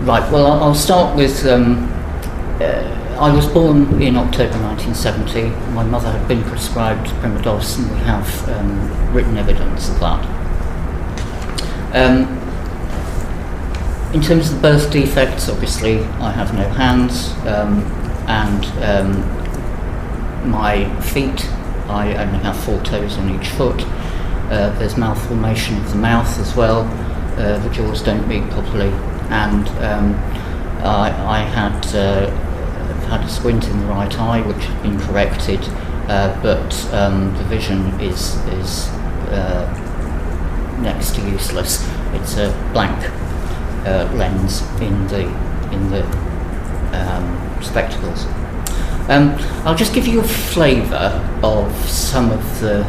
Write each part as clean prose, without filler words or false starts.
Right, well, I'll start with, I was born in October 1970. My mother had been prescribed Primados, and we have written evidence of that. In terms of the birth defects, obviously I have no hands, and my feet, I only have 4 toes on each foot. There's malformation of the mouth as well. The jaws don't meet properly, and I had a squint in the right eye, which has been corrected, but the vision is next to useless. It's a blank lens in the spectacles. I'll just give you a flavour of some of the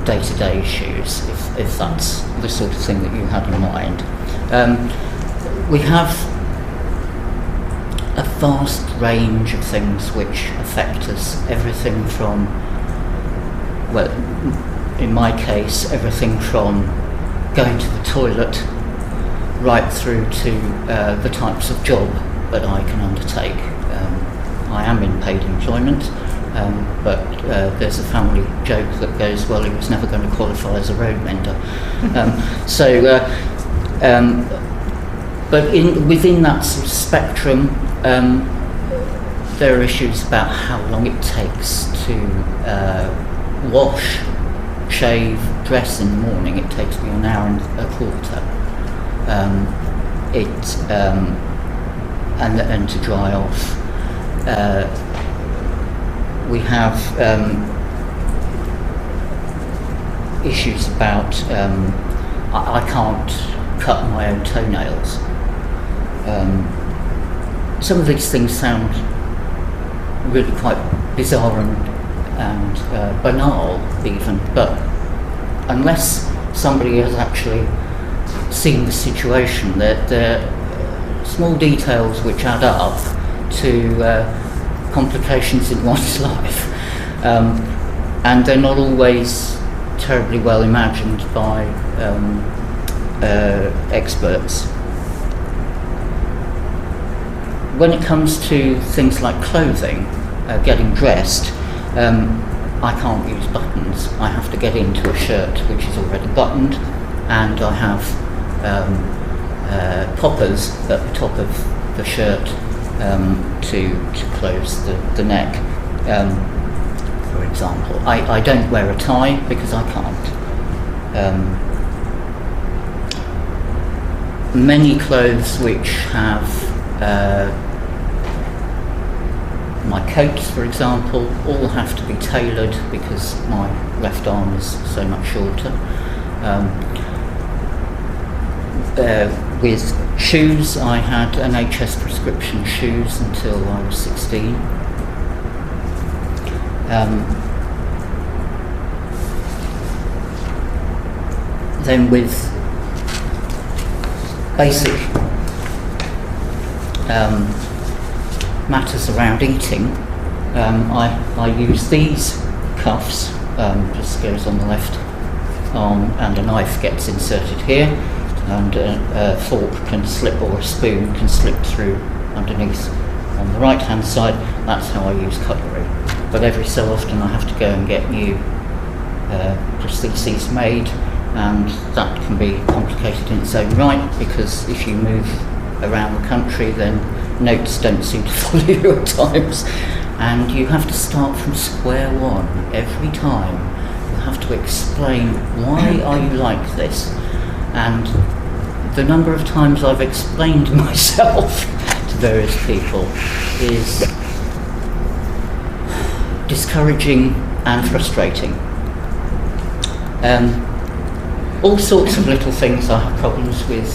day-to-day issues, if that's the sort of thing that you had in mind. We have a vast range of things which affect us, everything from, well, in my case, everything from going to the toilet right through to the types of job that I can undertake. I am in paid employment, but there's a family joke that goes, well, he was never going to qualify as a road mender. But within that sort of spectrum, there are issues about how long it takes to wash, shave, dress in the morning. It takes me an hour and a quarter. And to dry off. We have issues about I can't cut my own toenails. Some of these things sound really quite bizarre and banal even, but unless somebody has actually seen the situation, they're small details which add up to complications in one's life, and they're not always terribly well imagined by experts. When it comes to things like clothing, getting dressed, I can't use buttons. I have to get into a shirt which is already buttoned, and I have poppers at the top of the shirt to close the neck, for example. I don't wear a tie because I can't. Many clothes which have my coats, for example, all have to be tailored because my left arm is so much shorter. With shoes, I had NHS prescription shoes until I was 16. Then with basic matters around eating, I use these cuffs, just goes on the left arm, and a knife gets inserted here, and a fork can slip, or a spoon can slip through underneath on the right hand side. That's how I use cutlery. But every so often I have to go and get new prostheses made, and that can be complicated in its own right, because if you move around the country then notes don't seem to follow you at times, and you have to start from square one every time. You have to explain, why are you like this? And the number of times I've explained myself to various people is discouraging and frustrating. All sorts of little things I have problems with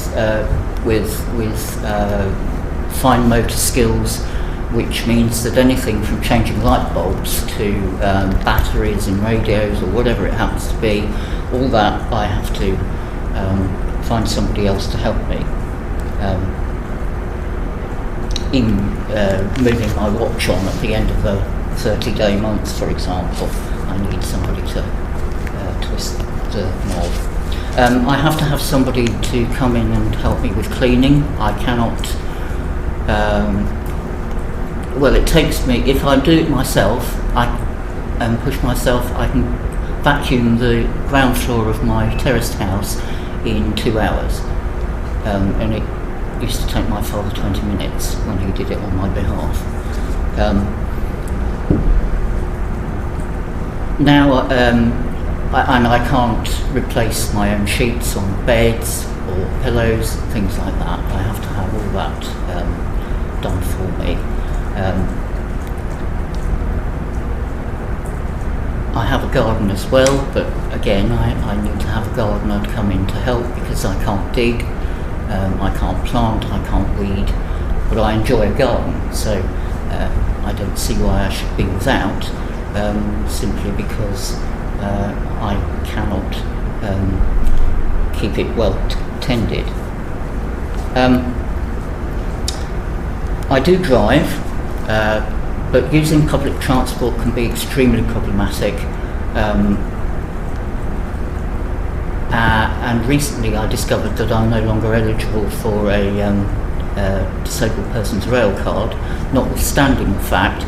fine motor skills, which means that anything from changing light bulbs to batteries in radios or whatever it happens to be, all that I have to find somebody else to help me. In moving my watch on at the end of a 30-day month, for example, I need somebody to twist the knob. I have to have somebody to come in and help me with cleaning. I cannot well, it takes me, if I do it myself, and push myself, I can vacuum the ground floor of my terraced house in 2 hours. And it used to take my father 20 minutes when he did it on my behalf. Now, I can't replace my own sheets on beds or pillows, things like that. I have to have all that done for me. I have a garden as well, but again, I need to have a gardener to come in to help because I can't dig, I can't plant, I can't weed, but I enjoy a garden, so I don't see why I should be without, simply because I cannot keep it well tended. I do drive, but using public transport can be extremely problematic. And recently I discovered that I'm no longer eligible for a disabled person's rail card, notwithstanding the fact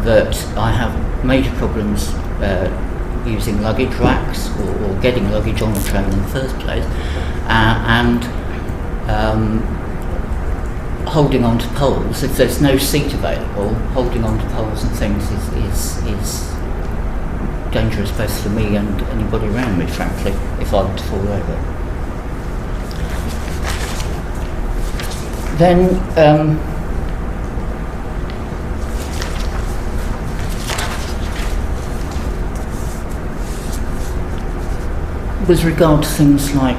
that I have major problems using luggage racks or getting luggage on the train in the first place, and holding on to poles. If there's no seat available, holding on to poles and things is dangerous both for me and anybody around me, frankly, if I were to fall over. Then with regard to things like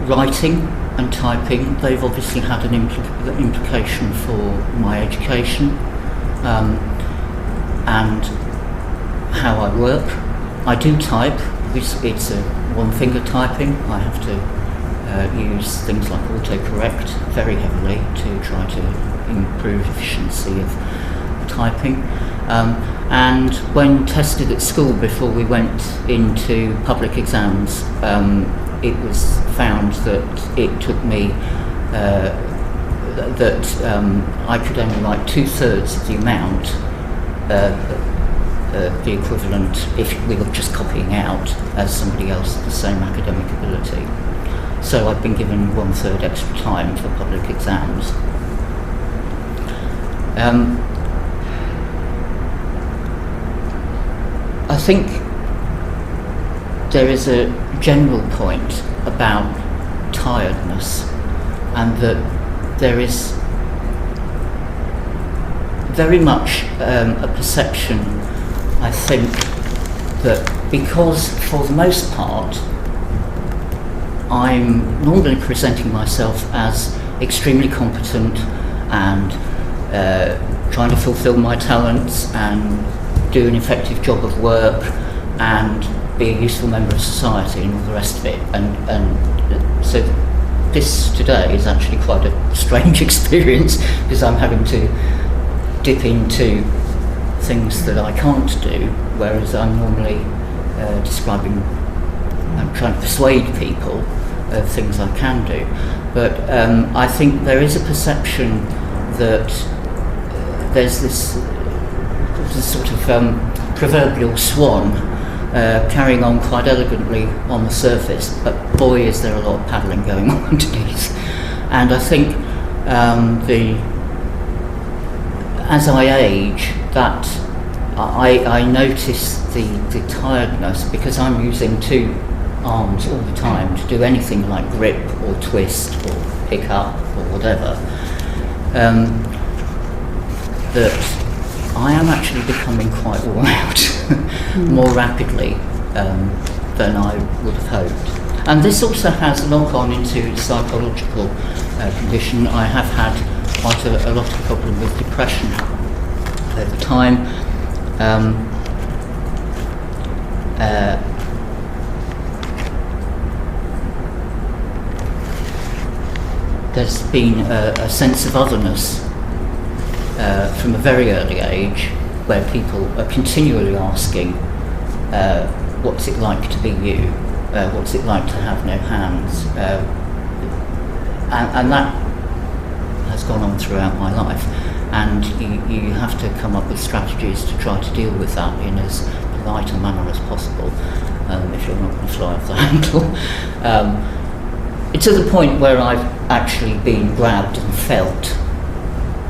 writing and typing, they've obviously had an implication for my education and how I work. I do type. It's a one-finger typing. I have to use things like autocorrect very heavily to try to improve efficiency of typing. And when tested at school before we went into public exams, it was found that it took me that I could only write 2/3 of the amount, the equivalent if we were just copying out as somebody else of the same academic ability. So I've been given 1/3 extra time for public exams. I think there is a general point about tiredness, and that there is very much a perception, I think, that because for the most part I'm normally presenting myself as extremely competent and trying to fulfill my talents and do an effective job of work and be a useful member of society and all the rest of it, and so this today is actually quite a strange experience because I'm having to dip into things that I can't do, whereas I'm normally describing and trying to persuade people of things I can do. But I think there is a perception that there's this sort of proverbial swan carrying on quite elegantly on the surface, but boy is there a lot of paddling going on underneath. And I think as I age, that I notice the tiredness because I'm using two arms all the time to do anything like grip or twist or pick up or whatever, that I am actually becoming quite worn out more rapidly than I would have hoped. And this also has a knock-on into psychological condition. I have had quite a lot of problem with depression over time. There's been a sense of otherness from a very early age, where people are continually asking, what's it like to be you? What's it like to have no hands? And that has gone on throughout my life, and you have to come up with strategies to try to deal with that in as polite a manner as possible, if you're not going to fly off the handle. To the point where I've actually been grabbed and felt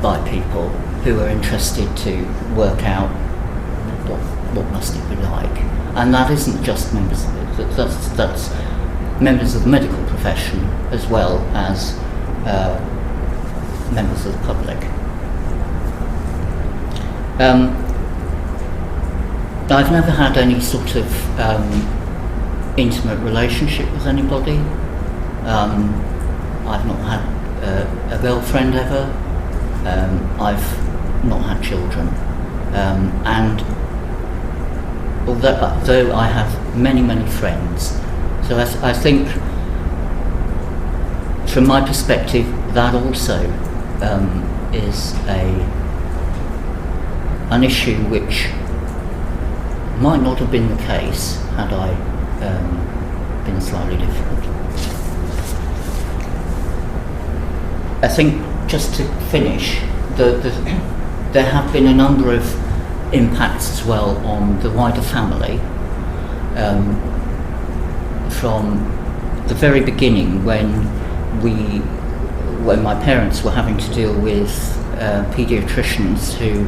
by people who are interested to work out what must it be like, and that isn't just members. That's members of the medical profession as well as members of the public. I've never had any sort of intimate relationship with anybody. I've not had a girlfriend ever. I've not had children. And although I have many friends, so I think from my perspective that also is an issue which might not have been the case had I been slightly different. I think, just to finish, there have been a number of impacts as well on the wider family, from the very beginning when my parents were having to deal with paediatricians who,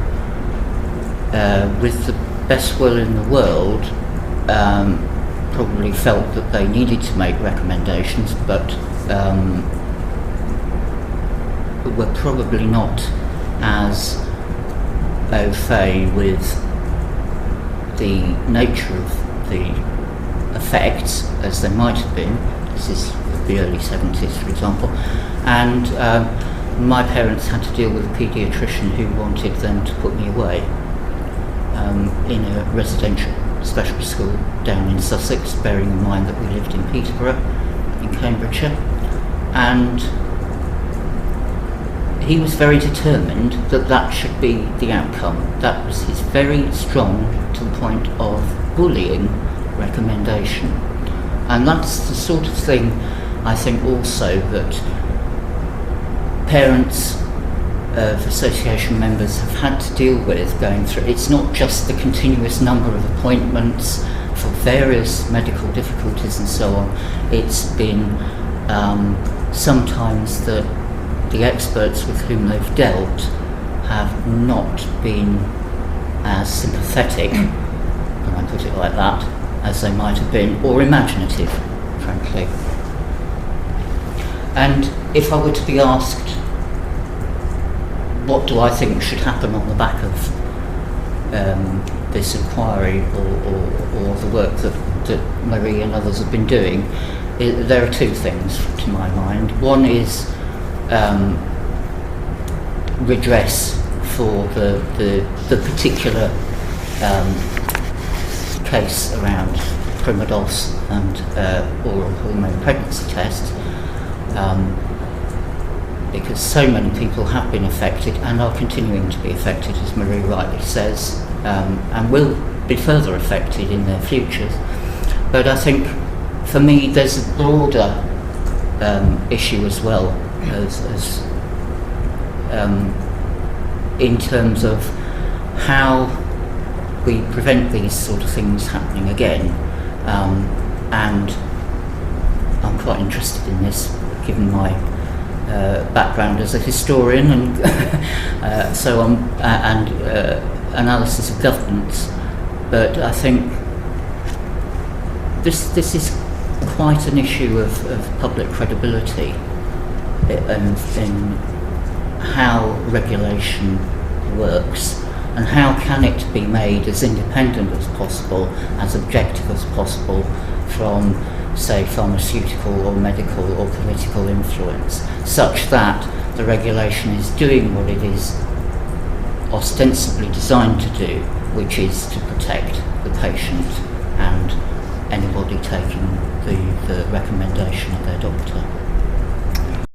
with the best will in the world, probably felt that they needed to make recommendations, but were probably not as au fait with the nature of the effects as they might have been. This is the early 70s, for example, and my parents had to deal with a paediatrician who wanted them to put me away in a residential special school down in Sussex, bearing in mind that we lived in Peterborough in Cambridgeshire, and he was very determined that that should be the outcome. That was his very strong, to the point of bullying, recommendation. And that's the sort of thing I think also that parents of association members have had to deal with going through. It's not just the continuous number of appointments for various medical difficulties and so on. It's been sometimes that the experts with whom they've dealt have not been as sympathetic, can I put it like that, as they might have been, or imaginative, frankly. And if I were to be asked what do I think should happen on the back of this inquiry or the work that Marie and others have been doing, there are two things to my mind. One is redress for the particular case around Primados and oral hormone pregnancy tests, because so many people have been affected and are continuing to be affected, as Marie rightly says, and will be further affected in their futures. But I think for me there's a broader issue as well, as in terms of how we prevent these sort of things happening again, and I'm quite interested in this given my background as a historian and so on, and analysis of governments. But I think this is quite an issue of public credibility in how regulation works, and how can it be made as independent as possible, as objective as possible from, say, pharmaceutical or medical or political influence, such that the regulation is doing what it is ostensibly designed to do, which is to protect the patient and anybody taking the recommendation of their doctor.